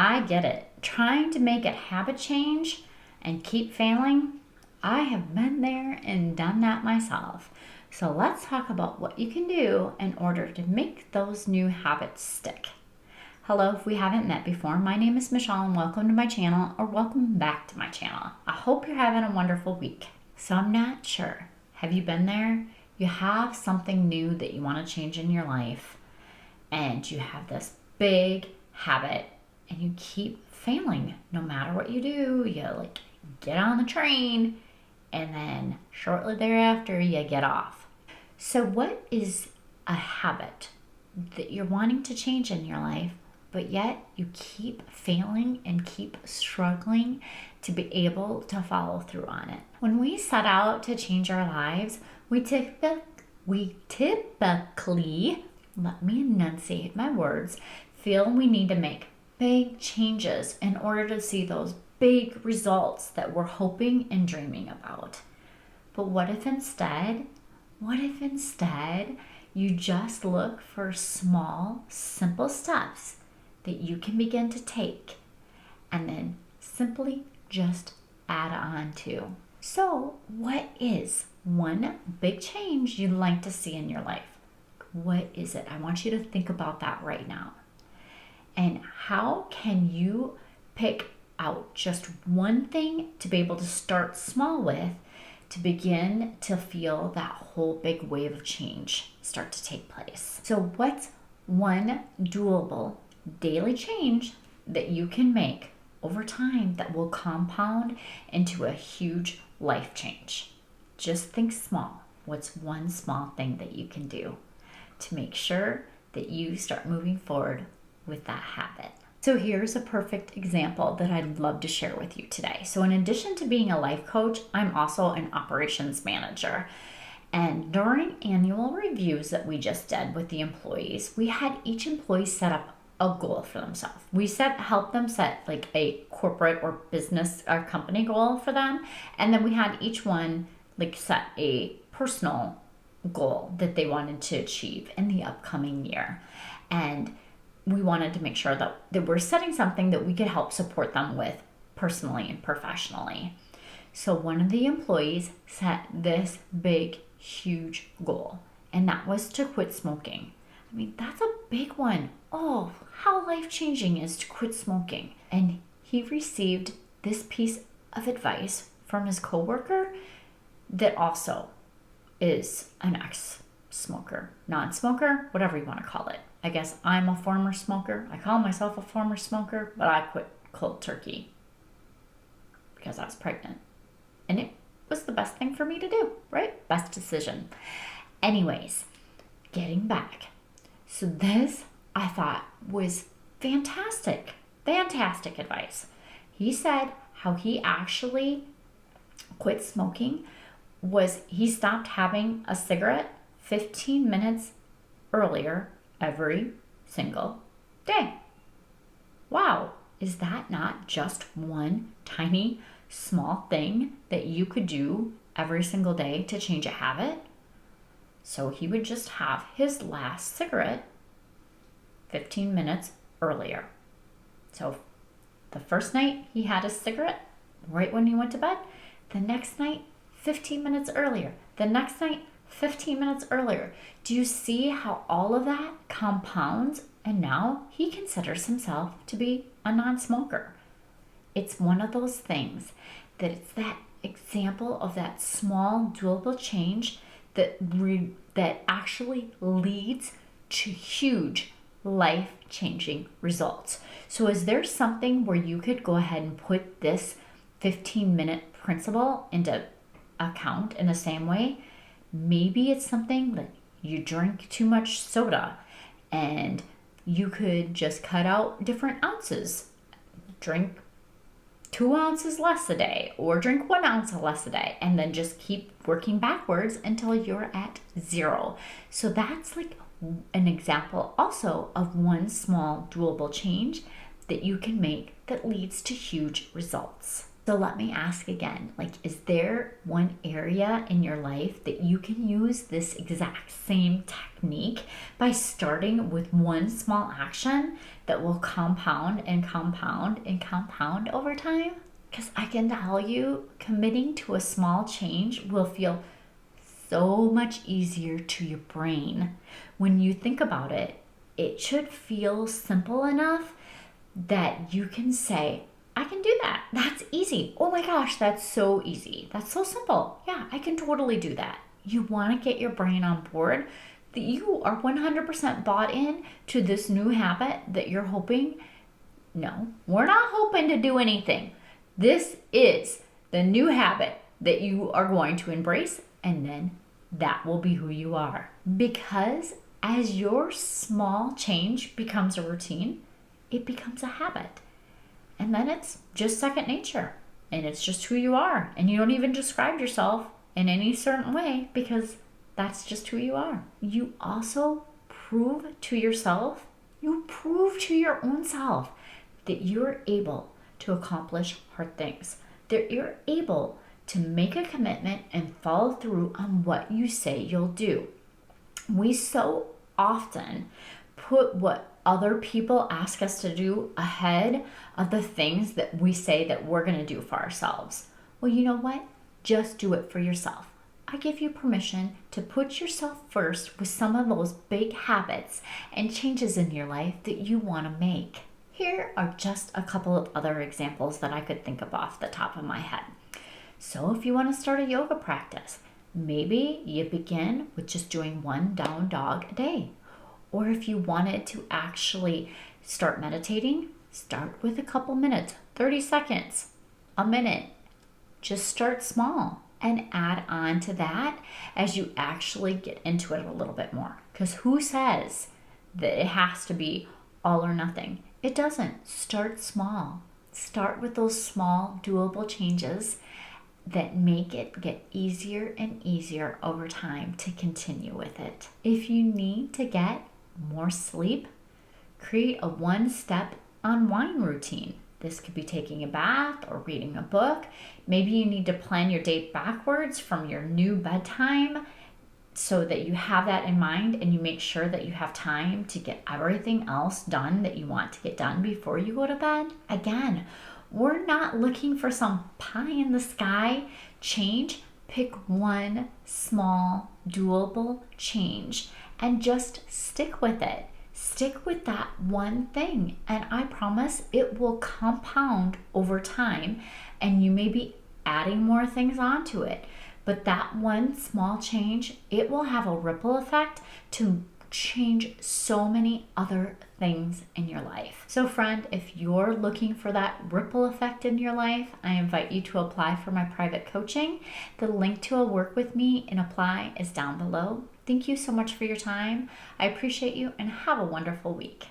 I get it. Trying to make a habit change and keep failing, I have been there and done that myself. So let's talk about what you can do in order to make those new habits stick. Hello, if we haven't met before, my name is Michele and welcome to my channel, or welcome back to my channel. I hope you're having a wonderful week. So I'm not sure. Have you been there? You have something new that you want to change in your life, and you have this big habit and you keep failing. No matter what you do, you get on the train and then shortly thereafter you get off. So what is a habit that you're wanting to change in your life, but yet you keep failing and keep struggling to be able to follow through on it? When we set out to change our lives, we typically, let me enunciate my words, feel we need to make big changes in order to see those big results that we're hoping and dreaming about. But what if instead you just look for small, simple steps that you can begin to take and then simply just add on to? So, what is one big change you'd like to see in your life? What is it? I want you to think about that right now. And how can you pick out just one thing to be able to start small with to begin to feel that whole big wave of change start to take place? So what's one doable daily change that you can make over time that will compound into a huge life change? Just think small. What's one small thing that you can do to make sure that you start moving forward with that habit? So here's a perfect example that I'd love to share with you today. So in addition to being a life coach, I'm also an operations manager. And during annual reviews that we just did with the employees, we had each employee set up a goal for themselves. We helped them set like a corporate or business or company goal for them. And then we had each one set a personal goal that they wanted to achieve in the upcoming year. And we wanted to make sure that we're setting something that we could help support them with personally and professionally. So one of the employees set this big, huge goal, and that was to quit smoking. I mean, that's a big one. Oh, how life-changing is to quit smoking. And he received this piece of advice from his coworker that also is an ex-smoker, non-smoker, whatever you want to call it. I guess I'm a former smoker. I call myself a former smoker, but I quit cold turkey because I was pregnant. And it was the best thing for me to do, right? Best decision. Anyways, getting back. So this, I thought, was fantastic advice. He said how he actually quit smoking was he stopped having a cigarette 15 minutes earlier every single day. Wow, is that not just one tiny small thing that you could do every single day to change a habit? So he would just have his last cigarette 15 minutes earlier. So the first night he had a cigarette right when he went to bed. The next night, 15 minutes earlier. The next night, 15 minutes earlier. Do you see how all of that compounds? And now he considers himself to be a non-smoker. It's one of those things that it's that example of that small doable change that actually leads to huge life-changing results. So is there something where you could go ahead and put this 15-minute principle into account in the same way? Maybe it's something that you drink too much soda and you could just cut out different ounces. Drink 2 ounces less a day, or drink 1 ounce less a day, and then just keep working backwards until you're at 0. So that's an example also of one small doable change that you can make that leads to huge results. So let me ask again, like, is there one area in your life that you can use this exact same technique by starting with one small action that will compound and compound and compound over time? Because I can tell you, committing to a small change will feel so much easier to your brain. When you think about it, it should feel simple enough that you can say, I can do that. That's easy. Oh my gosh, that's so easy. That's so simple. Yeah, I can totally do that. You want to get your brain on board that you are 100% bought in to this new habit that you're hoping. No, we're not hoping to do anything. This is the new habit that you are going to embrace, and then that will be who you are. Because as your small change becomes a routine, it becomes a habit. And then it's just second nature. And it's just who you are. And you don't even describe yourself in any certain way because that's just who you are. You also prove to yourself, you prove to your own self that you're able to accomplish hard things, that you're able to make a commitment and follow through on what you say you'll do. We so often put what other people ask us to do ahead of the things that we say that we're going to do for ourselves. Well, you know what? Just do it for yourself. I give you permission to put yourself first with some of those big habits and changes in your life that you want to make. Here are just a couple of other examples that I could think of off the top of my head. So if you want to start a yoga practice, maybe you begin with just doing one down dog a day. Or if you wanted to actually start meditating, start with a couple minutes, 30 seconds, a minute. Just start small and add on to that as you actually get into it a little bit more. Because who says that it has to be all or nothing? It doesn't. Start small. Start with those small, doable changes that make it get easier and easier over time to continue with it. If you need to get more sleep, create a one-step unwind routine. This could be taking a bath or reading a book. Maybe you need to plan your day backwards from your new bedtime so that you have that in mind and you make sure that you have time to get everything else done that you want to get done before you go to bed. Again, we're not looking for some pie in the sky change. Pick one small, doable change and just stick with it. Stick with that one thing, and I promise it will compound over time, and you may be adding more things onto it. But that one small change, it will have a ripple effect to change so many other things in your life. So friend, if you're looking for that ripple effect in your life, I invite you to apply for my private coaching. The link to work with me and apply is down below. Thank you so much for your time. I appreciate you and have a wonderful week.